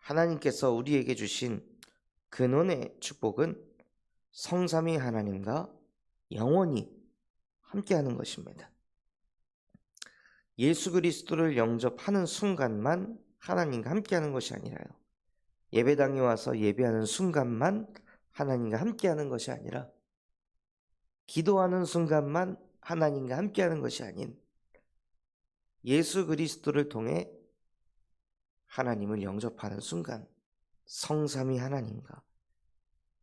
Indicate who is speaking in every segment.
Speaker 1: 하나님께서 우리에게 주신 근원의 축복은 성삼위 하나님과 영원히 함께하는 것입니다. 예수 그리스도를 영접하는 순간만 하나님과 함께하는 것이 아니라요. 예배당에 와서 예배하는 순간만 하나님과 함께하는 것이 아니라 기도하는 순간만 하나님과 함께하는 것이 아닌 예수 그리스도를 통해 하나님을 영접하는 순간 성삼위 하나님과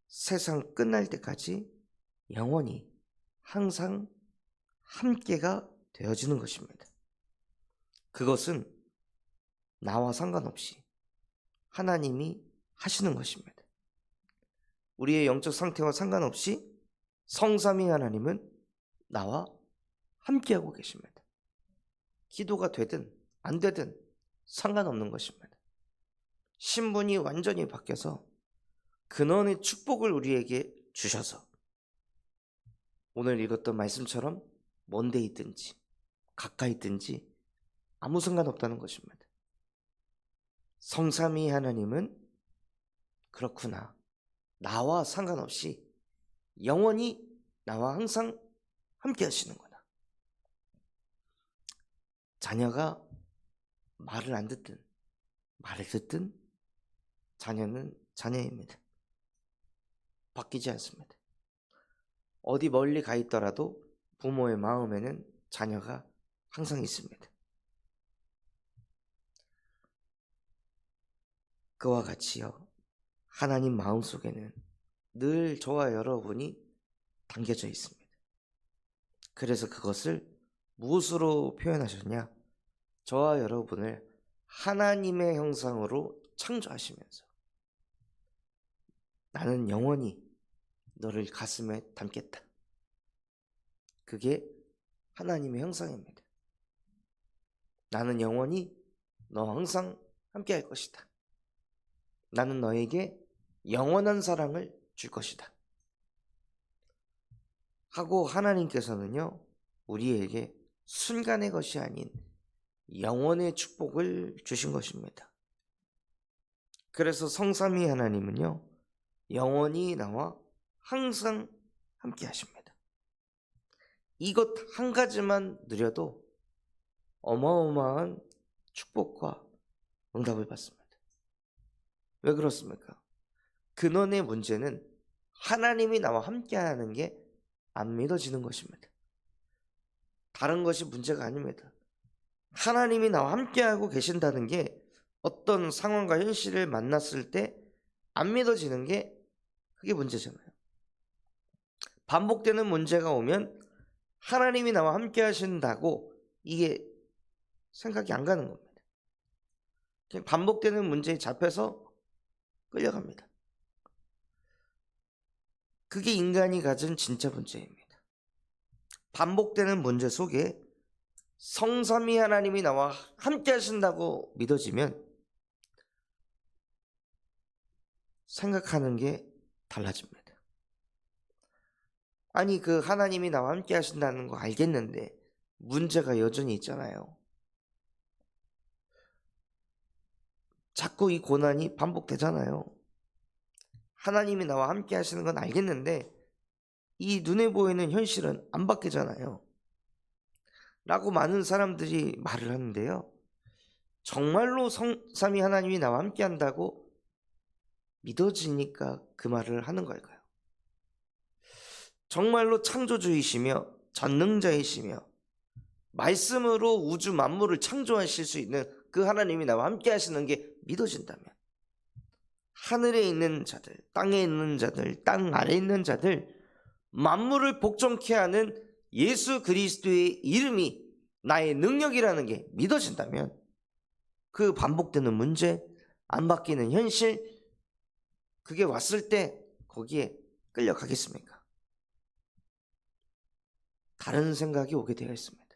Speaker 1: 세상 끝날 때까지 영원히 항상 함께가 되어지는 것입니다. 그것은 나와 상관없이 하나님이 하시는 것입니다. 우리의 영적 상태와 상관없이 성삼위 하나님은 나와 함께하고 계십니다. 기도가 되든 안 되든 상관없는 것입니다. 신분이 완전히 바뀌어서 근원의 축복을 우리에게 주셔서 오늘 읽었던 말씀처럼 먼 데 있든지 가까이 있든지 아무 상관없다는 것입니다. 성삼위 하나님은 그렇구나, 나와 상관없이 영원히 나와 항상 함께 하시는구나. 자녀가 말을 안 듣든 말을 듣든 자녀는 자녀입니다. 바뀌지 않습니다. 어디 멀리 가 있더라도 부모의 마음에는 자녀가 항상 있습니다. 그와 같이요, 하나님 마음속에는 늘 저와 여러분이 담겨져 있습니다. 그래서 그것을 무엇으로 표현하셨냐? 저와 여러분을 하나님의 형상으로 창조하시면서 나는 영원히 너를 가슴에 담겠다. 그게 하나님의 형상입니다. 나는 영원히 너와 항상 함께 할 것이다. 나는 너에게 영원한 사랑을 줄 것이다 하고 하나님께서는요, 우리에게 순간의 것이 아닌 영원의 축복을 주신 것입니다. 그래서 성삼위 하나님은요, 영원히 나와 항상 함께 하십니다. 이것 한 가지만 누려도 어마어마한 축복과 응답을 받습니다. 왜 그렇습니까? 근원의 문제는 하나님이 나와 함께하는 게 안 믿어지는 것입니다. 다른 것이 문제가 아닙니다. 하나님이 나와 함께하고 계신다는 게 어떤 상황과 현실을 만났을 때 안 믿어지는 게 그게 문제잖아요. 반복되는 문제가 오면 하나님이 나와 함께 하신다고 이게 생각이 안 가는 겁니다. 그냥 반복되는 문제에 잡혀서 끌려갑니다. 그게 인간이 가진 진짜 문제입니다. 반복되는 문제 속에 성삼위 하나님이 나와 함께 하신다고 믿어지면 생각하는 게 달라집니다. 아니, 그 하나님이 나와 함께 하신다는 거 알겠는데 문제가 여전히 있잖아요. 자꾸 이 고난이 반복되잖아요. 하나님이 나와 함께 하시는 건 알겠는데 이 눈에 보이는 현실은 안 바뀌잖아요 라고 많은 사람들이 말을 하는데요, 정말로 성삼위 하나님이 나와 함께 한다고 믿어지니까 그 말을 하는 걸까요? 정말로 창조주이시며 전능자이시며 말씀으로 우주 만물을 창조하실 수 있는 그 하나님이 나와 함께 하시는 게 믿어진다면 하늘에 있는 자들, 땅에 있는 자들, 땅 아래에 있는 자들, 만물을 복종케 하는 예수 그리스도의 이름이 나의 능력이라는 게 믿어진다면 그 반복되는 문제, 안 바뀌는 현실, 그게 왔을 때 거기에 끌려가겠습니까? 다른 생각이 오게 되어 있습니다.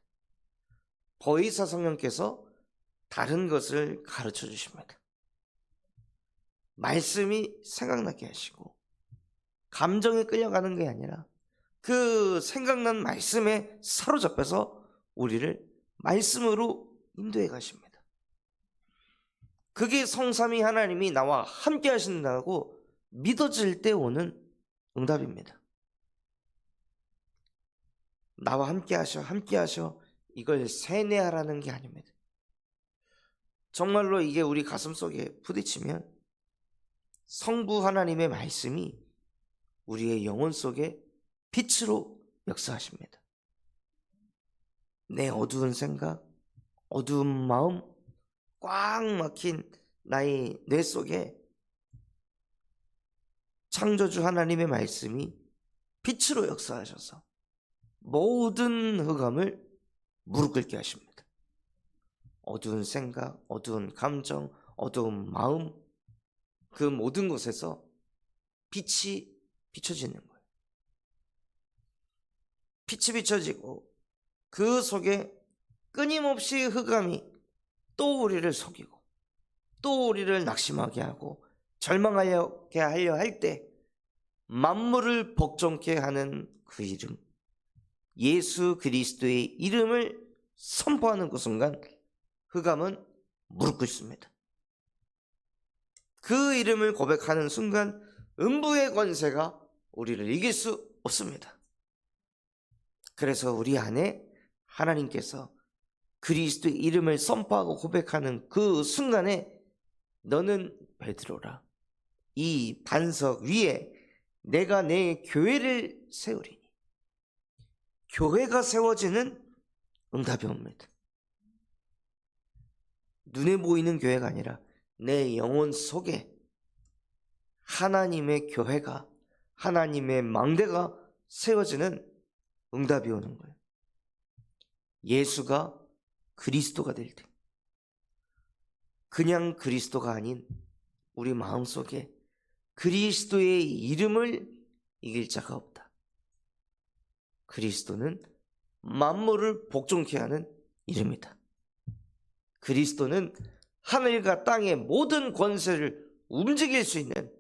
Speaker 1: 보이사 성령께서 다른 것을 가르쳐 주십니다. 말씀이 생각나게 하시고 감정에 끌려가는 게 아니라 그 생각난 말씀에 사로잡혀서 우리를 말씀으로 인도해 가십니다. 그게 성삼위 하나님이 나와 함께 하신다고 믿어질 때 오는 응답입니다. 나와 함께 하셔 이걸 세뇌하라는 게 아닙니다. 정말로 이게 우리 가슴 속에 부딪히면 성부 하나님의 말씀이 우리의 영혼 속에 빛으로 역사하십니다. 내 어두운 생각, 어두운 마음, 꽉 막힌 나의 뇌 속에 창조주 하나님의 말씀이 빛으로 역사하셔서 모든 흑암을 무릎 꿇게 하십니다. 어두운 생각, 어두운 감정, 어두운 마음, 그 모든 곳에서 빛이 비춰지는 거예요. 빛이 비춰지고 그 속에 끊임없이 흑암이 또 우리를 속이고 또 우리를 낙심하게 하고 절망하게 하려 할 때 만물을 복종케 하는 그 이름, 예수 그리스도의 이름을 선포하는 그 순간 흑암은 무릎 꿇습니다. 그 이름을 고백하는 순간 음부의 권세가 우리를 이길 수 없습니다. 그래서 우리 안에 하나님께서 그리스도의 이름을 선포하고 고백하는 그 순간에 너는 베드로라, 이 반석 위에 내가 내 교회를 세우리니, 교회가 세워지는 응답이 옵니다. 눈에 보이는 교회가 아니라 내 영혼 속에 하나님의 교회가, 하나님의 망대가 세워지는 응답이 오는 거예요. 예수가 그리스도가 될 때, 그냥 그리스도가 아닌 우리 마음속에 그리스도의 이름을 이길 자가 없다. 그리스도는 만물을 복종케 하는 이름이다. 그리스도는 하늘과 땅의 모든 권세를 움직일 수 있는,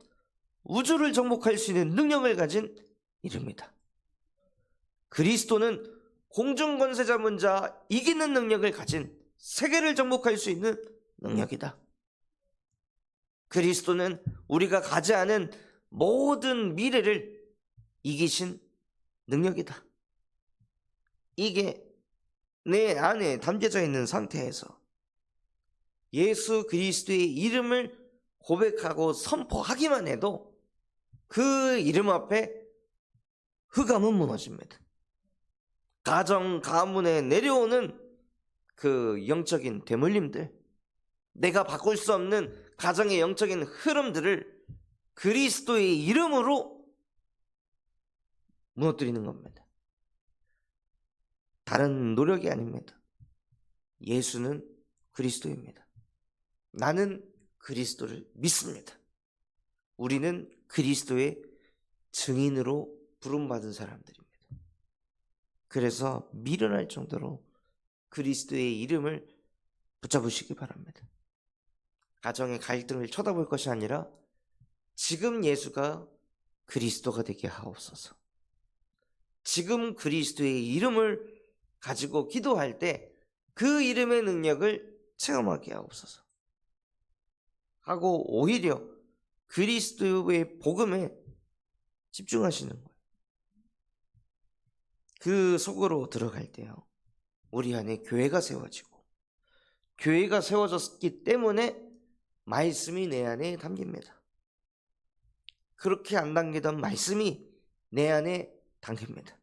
Speaker 1: 우주를 정복할 수 있는 능력을 가진 이름이다. 그리스도는 공중 권세 잡은 자 이기는 능력을 가진, 세계를 정복할 수 있는 능력이다. 그리스도는 우리가 가지 않은 모든 미래를 이기신 능력이다. 이게 내 안에 담겨져 있는 상태에서 예수 그리스도의 이름을 고백하고 선포하기만 해도 그 이름 앞에 흑암은 무너집니다. 가정, 가문에 내려오는 그 영적인 대물림들, 내가 바꿀 수 없는 가정의 영적인 흐름들을 그리스도의 이름으로 무너뜨리는 겁니다. 다른 노력이 아닙니다. 예수는 그리스도입니다. 나는 그리스도를 믿습니다. 우리는 그리스도의 증인으로 부름받은 사람들입니다. 그래서 미련할 정도로 그리스도의 이름을 붙잡으시기 바랍니다. 가정의 갈등을 쳐다볼 것이 아니라 지금 예수가 그리스도가 되게 하옵소서. 지금 그리스도의 이름을 가지고 기도할 때 그 이름의 능력을 체험하게 하옵소서 하고 오히려 그리스도의 복음에 집중하시는 거예요. 그 속으로 들어갈 때요, 우리 안에 교회가 세워지고, 교회가 세워졌기 때문에 말씀이 내 안에 담깁니다. 그렇게 안 담기던 말씀이 내 안에 담깁니다.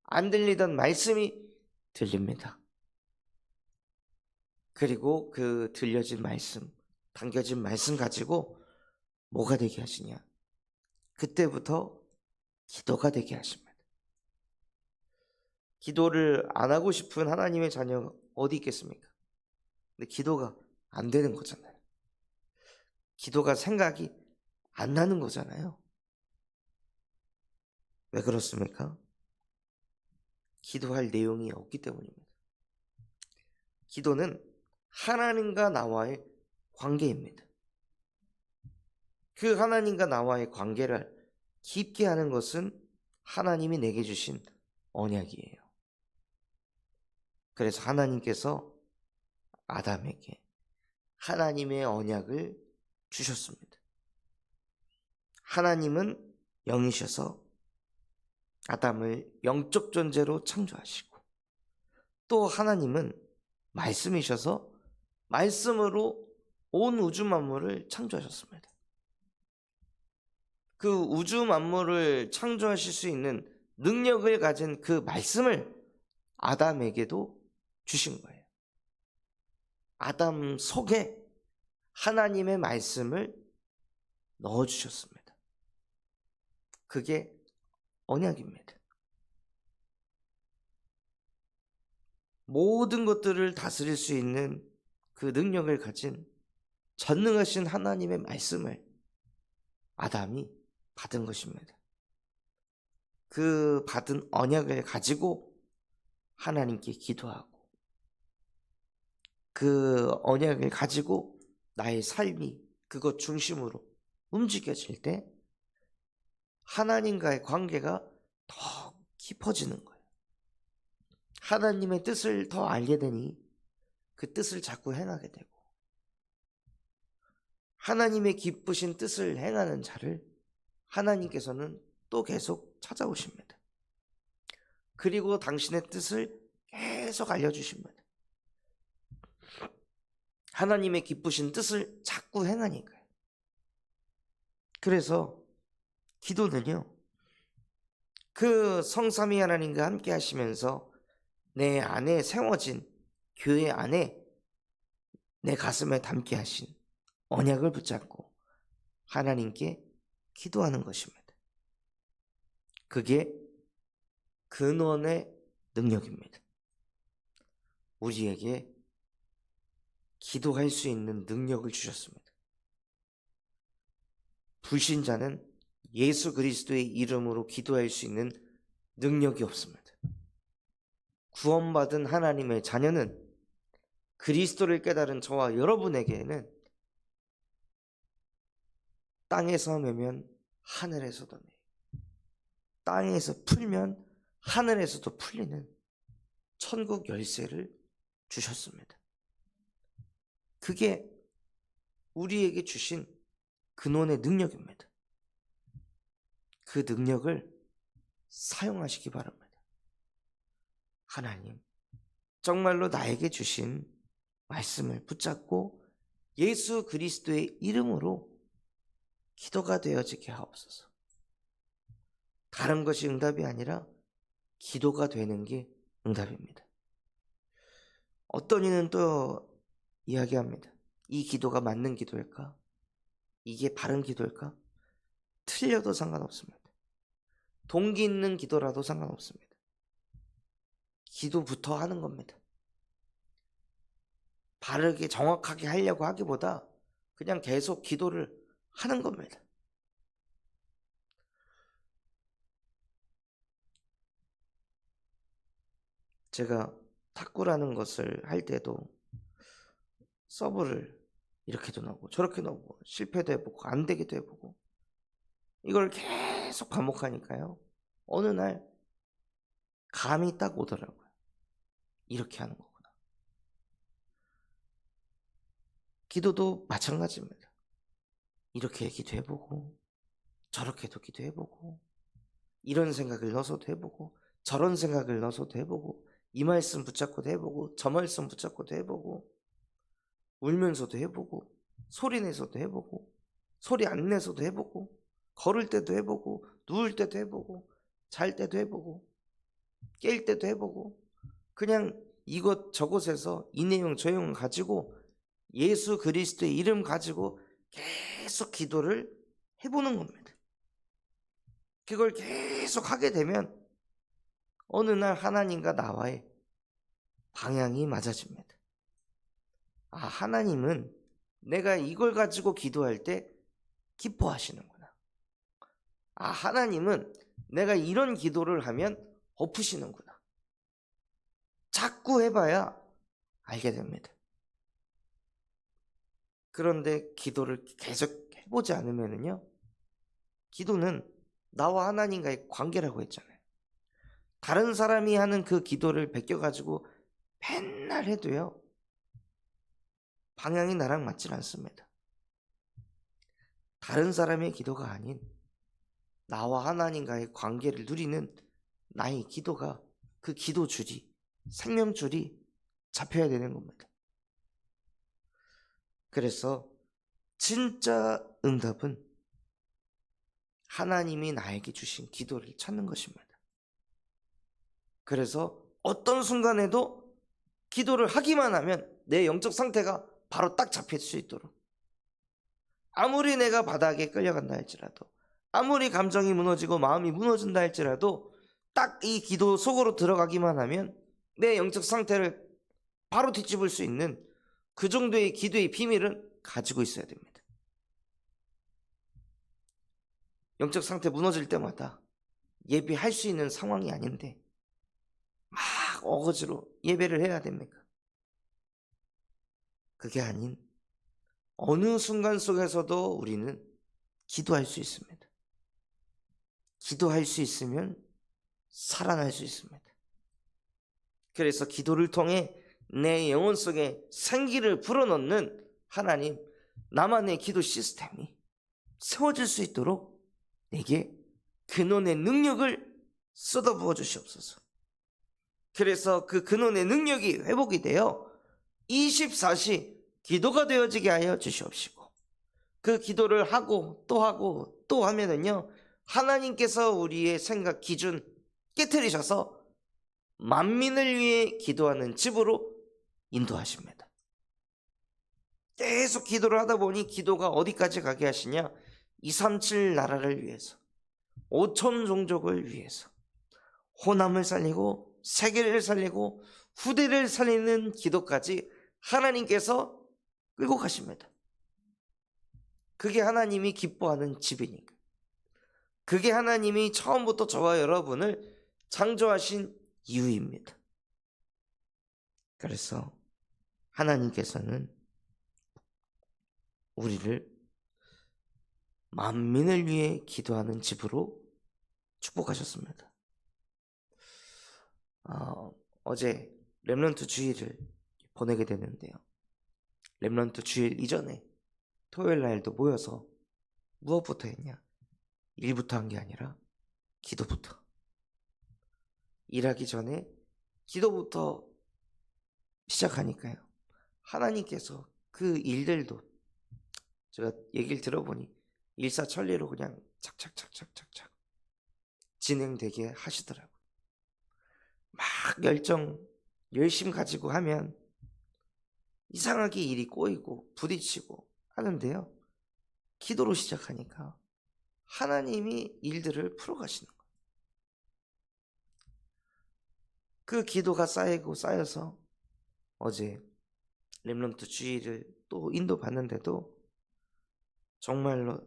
Speaker 1: 안 들리던 말씀이 들립니다. 그리고 그 들려진 말씀, 담겨진 말씀 가지고 뭐가 되게 하시냐? 그때부터 기도가 되게 하십니다. 기도를 안 하고 싶은 하나님의 자녀가 어디 있겠습니까? 근데 기도가 안 되는 거잖아요. 기도가 생각이 안 나는 거잖아요. 왜 그렇습니까? 기도할 내용이 없기 때문입니다. 기도는 하나님과 나와의 관계입니다. 그 하나님과 나와의 관계를 깊게 하는 것은 하나님이 내게 주신 언약이에요. 그래서 하나님께서 아담에게 하나님의 언약을 주셨습니다. 하나님은 영이셔서 아담을 영적 존재로 창조하시고, 또 하나님은 말씀이셔서 말씀으로 온 우주 만물을 창조하셨습니다. 그 우주 만물을 창조하실 수 있는 능력을 가진 그 말씀을 아담에게도 주신 거예요. 아담 속에 하나님의 말씀을 넣어주셨습니다. 그게 언약입니다. 모든 것들을 다스릴 수 있는 그 능력을 가진 전능하신 하나님의 말씀을 아담이 받은 것입니다. 그 받은 언약을 가지고 하나님께 기도하고, 그 언약을 가지고 나의 삶이 그것 중심으로 움직여질 때 하나님과의 관계가 더 깊어지는 거예요. 하나님의 뜻을 더 알게 되니 그 뜻을 자꾸 행하게 되고, 하나님의 기쁘신 뜻을 행하는 자를 하나님께서는 또 계속 찾아오십니다. 그리고 당신의 뜻을 계속 알려주십니다. 하나님의 기쁘신 뜻을 자꾸 행하니까요. 그래서 기도는요, 그 성삼위 하나님과 함께 하시면서 내 안에 세워진 교회 안에 내 가슴에 담게 하신 언약을 붙잡고 하나님께 기도하는 것입니다. 그게 근원의 능력입니다. 우리에게 기도할 수 있는 능력을 주셨습니다. 불신자는 예수 그리스도의 이름으로 기도할 수 있는 능력이 없습니다. 구원받은 하나님의 자녀는 그리스도를 깨달은 저와 여러분에게는 땅에서 매면 하늘에서도 매요, 땅에서 풀면 하늘에서도 풀리는 천국 열쇠를 주셨습니다. 그게 우리에게 주신 근원의 능력입니다. 그 능력을 사용하시기 바랍니다. 하나님, 정말로 나에게 주신 말씀을 붙잡고 예수 그리스도의 이름으로 기도가 되어지게 하옵소서. 다른 것이 응답이 아니라 기도가 되는 게 응답입니다. 어떤 이는 또 이야기합니다. 이 기도가 맞는 기도일까? 이게 바른 기도일까? 틀려도 상관없습니다. 동기 있는 기도라도 상관없습니다. 기도부터 하는 겁니다. 바르게 정확하게 하려고 하기보다 그냥 계속 기도를 하는 겁니다. 제가 탁구라는 것을 할 때도 서브를 이렇게도 넣고 저렇게 넣고 실패도 해보고 안 되기도 해보고 이걸 계속 반복하니까요, 어느 날 감이 딱 오더라고요. 이렇게 하는 거구나. 기도도 마찬가지입니다. 이렇게 기도해보고 저렇게도 기도해보고 이런 생각을 넣어서도 해보고 저런 생각을 넣어서도 해보고 이 말씀 붙잡고도 해보고 저 말씀 붙잡고도 해보고 울면서도 해보고 소리 내서도 해보고 소리 안 내서도 해보고 걸을 때도 해보고 누울 때도 해보고 잘 때도 해보고 깰 때도 해보고 그냥 이것 저것에서 이 내용 저 내용 가지고 예수 그리스도의 이름 가지고 계속 기도를 해보는 겁니다. 그걸 계속 하게 되면 어느 날 하나님과 나와의 방향이 맞아집니다. 아, 하나님은 내가 이걸 가지고 기도할 때 기뻐하시는구나. 아, 하나님은 내가 이런 기도를 하면 엎으시는구나. 자꾸 해봐야 알게 됩니다. 그런데 기도를 계속 해보지 않으면요, 기도는 나와 하나님과의 관계라고 했잖아요. 다른 사람이 하는 그 기도를 베껴가지고 맨날 해도요, 방향이 나랑 맞질 않습니다. 다른 사람의 기도가 아닌 나와 하나님과의 관계를 누리는 나의 기도가, 그 기도줄이, 생명줄이 잡혀야 되는 겁니다. 그래서 진짜 응답은 하나님이 나에게 주신 기도를 찾는 것입니다. 그래서 어떤 순간에도 기도를 하기만 하면 내 영적 상태가 바로 딱 잡힐 수 있도록, 아무리 내가 바닥에 끌려간다 할지라도, 아무리 감정이 무너지고 마음이 무너진다 할지라도 딱 이 기도 속으로 들어가기만 하면 내 영적 상태를 바로 뒤집을 수 있는 그 정도의 기도의 비밀은 가지고 있어야 됩니다. 영적 상태 무너질 때마다 예배할 수 있는 상황이 아닌데 막 어거지로 예배를 해야 됩니까? 그게 아닌 어느 순간 속에서도 우리는 기도할 수 있습니다. 기도할 수 있으면 살아날 수 있습니다. 그래서 기도를 통해 내 영혼 속에 생기를 불어넣는 하나님, 나만의 기도 시스템이 세워질 수 있도록 내게 근원의 능력을 쏟아부어 주시옵소서. 그래서 그 근원의 능력이 회복이 되어 24시 기도가 되어지게 하여 주시옵시고, 그 기도를 하고 또 하면은요, 하나님께서 우리의 생각 기준 깨트리셔서 만민을 위해 기도하는 집으로 인도하십니다. 계속 기도를 하다 보니 기도가 어디까지 가게 하시냐? 237 나라를 위해서, 5천 종족을 위해서, 호남을 살리고 세계를 살리고 후대를 살리는 기도까지 하나님께서 끌고 가십니다. 그게 하나님이 기뻐하는 집이니까. 그게 하나님이 처음부터 저와 여러분을 창조하신 이유입니다. 그래서 하나님께서는 우리를 만민을 위해 기도하는 집으로 축복하셨습니다. 어제 렘넌트 주일을 보내게 되는데요, 렘넌트 주일 이전에 토요일 날도 모여서 무엇부터 했냐? 일부터 한 게 아니라 기도부터. 일하기 전에 기도부터 시작하니까요, 하나님께서 그 일들도 제가 얘기를 들어보니 일사천리로 그냥 착착착착착착 진행되게 하시더라고요. 막 열심 가지고 하면 이상하게 일이 꼬이고 부딪히고 하는데요, 기도로 시작하니까 하나님이 일들을 풀어가시는 거예요. 그 기도가 쌓이고 쌓여서 어제 렘넌트 주일을 또 인도받는데도 정말로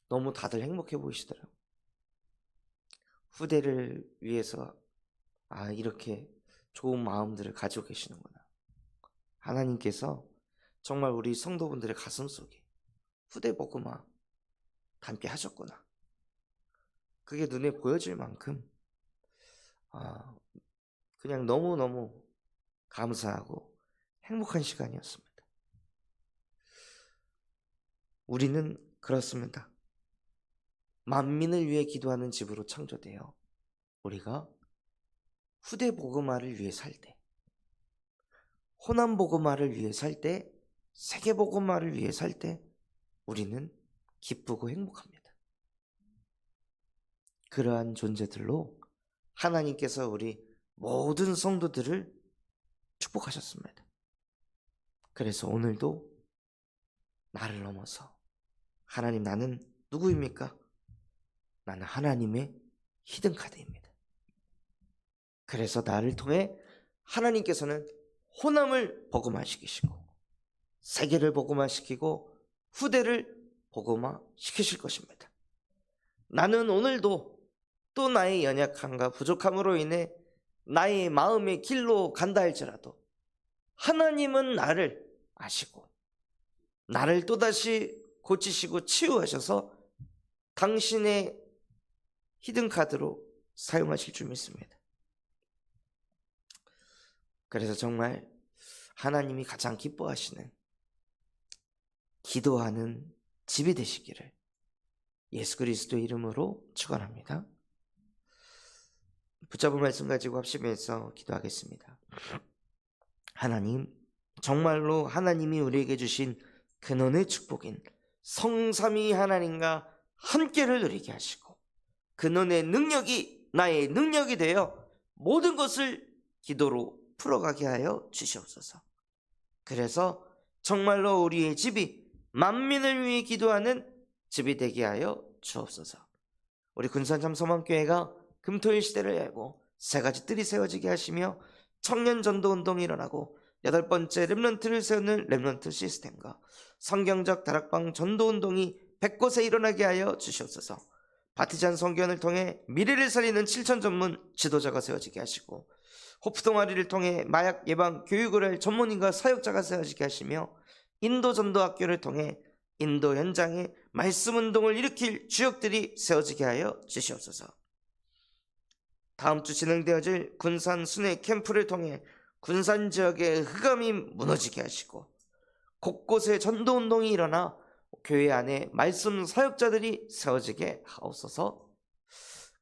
Speaker 1: 너무 다들 행복해 보이시더라고요. 후대를 위해서 이렇게 좋은 마음들을 가지고 계시는구나. 하나님께서 정말 우리 성도분들의 가슴 속에 후대 복음화 담게 하셨구나. 그게 눈에 보여질 만큼 그냥 너무너무 감사하고 행복한 시간이었습니다. 우리는 그렇습니다. 만민을 위해 기도하는 집으로 창조되어 우리가 후대 복음화를 위해 살 때, 호남 복음화를 위해 살 때, 세계 복음화를 위해 살 때 우리는 기쁘고 행복합니다. 그러한 존재들로 하나님께서 우리 모든 성도들을 축복하셨습니다. 그래서 오늘도 나를 넘어서 하나님, 나는 누구입니까? 나는 하나님의 히든카드입니다. 그래서 나를 통해 하나님께서는 호남을 복음화시키시고 세계를 복음화시키고 후대를 복음화시키실 것입니다. 나는 오늘도 또 나의 연약함과 부족함으로 인해 나의 마음의 길로 간다 할지라도 하나님은 나를 아시고 나를 또다시 고치시고 치유하셔서 당신의 히든카드로 사용하실 줄 믿습니다. 그래서 정말 하나님이 가장 기뻐하시는 기도하는 집이 되시기를 예수 그리스도의 이름으로 축원합니다. 붙잡은 말씀 가지고 합심해서 기도하겠습니다. 하나님, 정말로 하나님이 우리에게 주신 근원의 축복인 성삼위 하나님과 함께를 누리게 하시고 근원의 능력이 나의 능력이 되어 모든 것을 기도로 풀어가게 하여 주시옵소서. 그래서 정말로 우리의 집이 만민을 위해 기도하는 집이 되게 하여 주옵소서. 우리 군산참 소망교회가 금토일 시대를 열고 세 가지 뜰이 세워지게 하시며 청년 전도 운동이 일어나고 8번째 렘넌트를 세우는 렘넌트 시스템과 성경적 다락방 전도 운동이 100곳에 일어나게 하여 주시옵소서. 바티잔 성교원을 통해 미래를 살리는 7천 전문 지도자가 세워지게 하시고 호프 동아리를 통해 마약 예방 교육을 할 전문인과 사역자가 세워지게 하시며 인도 전도학교를 통해 인도 현장에 말씀 운동을 일으킬 주역들이 세워지게 하여 주시옵소서. 다음 주 진행되어질 군산 순회 캠프를 통해 군산 지역의 흑암이 무너지게 하시고 곳곳에 전도운동이 일어나 교회 안에 말씀 사역자들이 세워지게 하옵소서.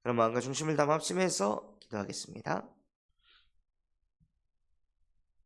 Speaker 1: 그럼 마음과 중심을 담아 합심해서 기도하겠습니다.